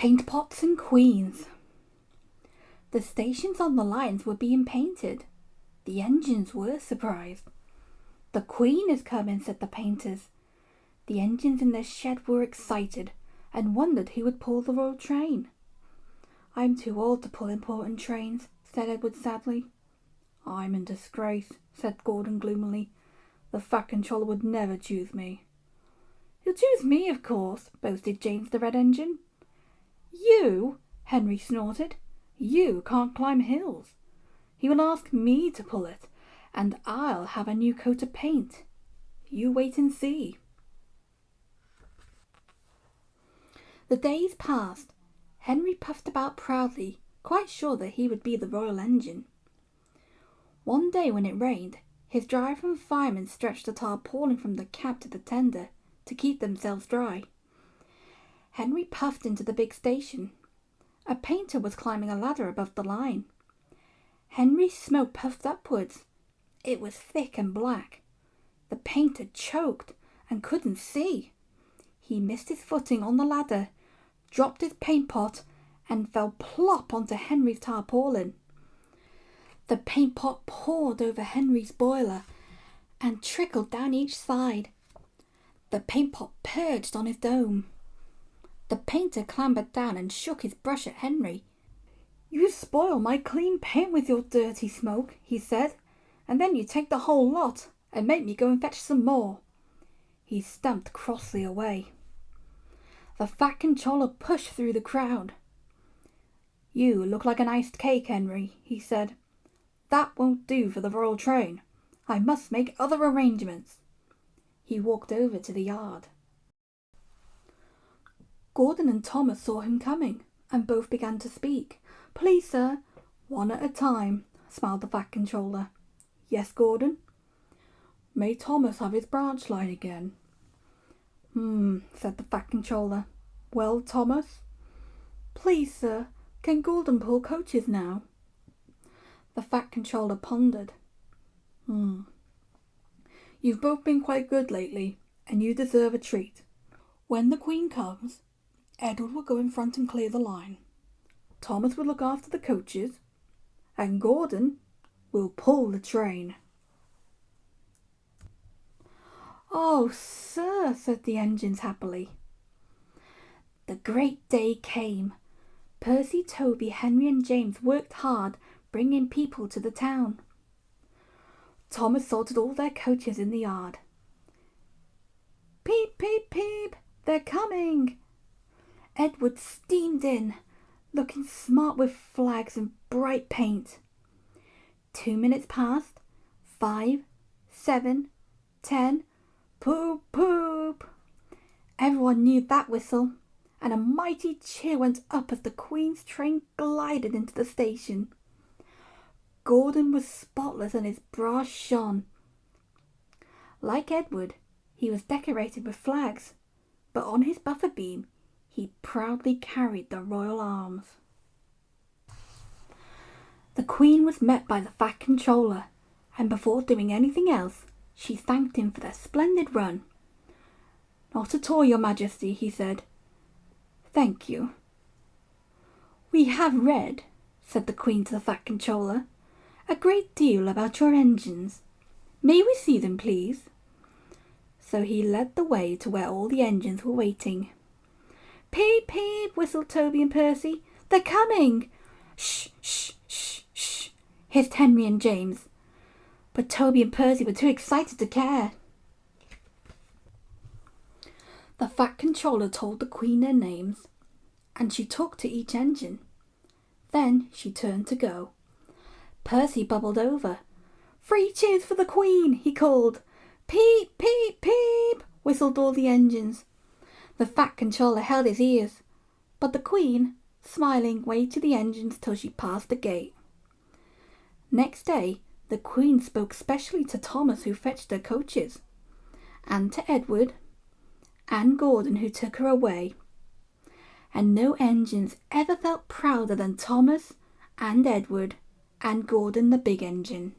Paint pots and queens. The stations on the lines were being painted. The engines were surprised. "The Queen is coming," said the painters. The engines in their shed were excited and wondered who would pull the royal train. "I'm too old to pull important trains," said Edward sadly. "I'm in disgrace," said Gordon gloomily. "The Fat Controller would never choose me." "He'll choose me, of course," boasted James the Red Engine. "You?" Henry snorted. "You can't climb hills. He will ask me to pull it, and I'll have a new coat of paint. You wait and see." The days passed. Henry puffed about proudly, quite sure that he would be the royal engine. One day when it rained, his driver and fireman stretched a tarpaulin from the cab to the tender to keep themselves dry. Henry puffed into the big station. A painter was climbing a ladder above the line. Henry's smoke puffed upwards. It was thick and black. The painter choked and couldn't see. He missed his footing on the ladder, dropped his paint pot, and fell plop onto Henry's tarpaulin. The paint pot poured over Henry's boiler and trickled down each side. The paint pot purged on his dome. The painter clambered down and shook his brush at Henry. "You spoil my clean paint with your dirty smoke," he said, "and then you take the whole lot and make me go and fetch some more." He stumped crossly away. The Fat Controller pushed through the crowd. "You look like an iced cake, Henry," he said. "That won't do for the royal train. I must make other arrangements." He walked over to the yard. Gordon and Thomas saw him coming, and both began to speak. "Please, sir." "One at a time," smiled the Fat Controller. "Yes, Gordon?" "May Thomas have his branch line again?" Said the Fat Controller. "Well, Thomas?" "Please, sir, can Gordon pull coaches now?" The Fat Controller pondered. "You've both been quite good lately, and you deserve a treat. When the Queen comes, Edward will go in front and clear the line. Thomas will look after the coaches, and Gordon will pull the train." "Oh, sir," said the engines happily. The great day came. Percy, Toby, Henry and James worked hard, bringing people to the town. Thomas sorted all their coaches in the yard. "Peep, peep, peep, they're coming!" Edward steamed in, looking smart with flags and bright paint. 2 minutes passed. 5, 7, 10. Poop, poop! Everyone knew that whistle, and a mighty cheer went up as the Queen's train glided into the station. Gordon was spotless and his brass shone. Like Edward, he was decorated with flags, but on his buffer beam he proudly carried the royal arms. The Queen was met by the Fat Controller, and before doing anything else, she thanked him for their splendid run. "Not at all, Your Majesty," he said. "Thank you." "We have read," said the Queen to the Fat Controller, "a great deal about your engines. May we see them, please?" So he led the way to where all the engines were waiting. "Peep, peep," whistled Toby and Percy. "They're coming!" "Shh, shh, shh, shh," hissed Henry and James. But Toby and Percy were too excited to care. The Fat Controller told the Queen their names, and she talked to each engine. Then she turned to go. Percy bubbled over. "3 cheers for the Queen," he called. "Peep, peep, peep," whistled all the engines. The Fat Controller held his ears, but the Queen, smiling, waved to the engines till she passed the gate. Next day, the Queen spoke specially to Thomas, who fetched her coaches, and to Edward and Gordon, who took her away. And no engines ever felt prouder than Thomas and Edward and Gordon the big engine.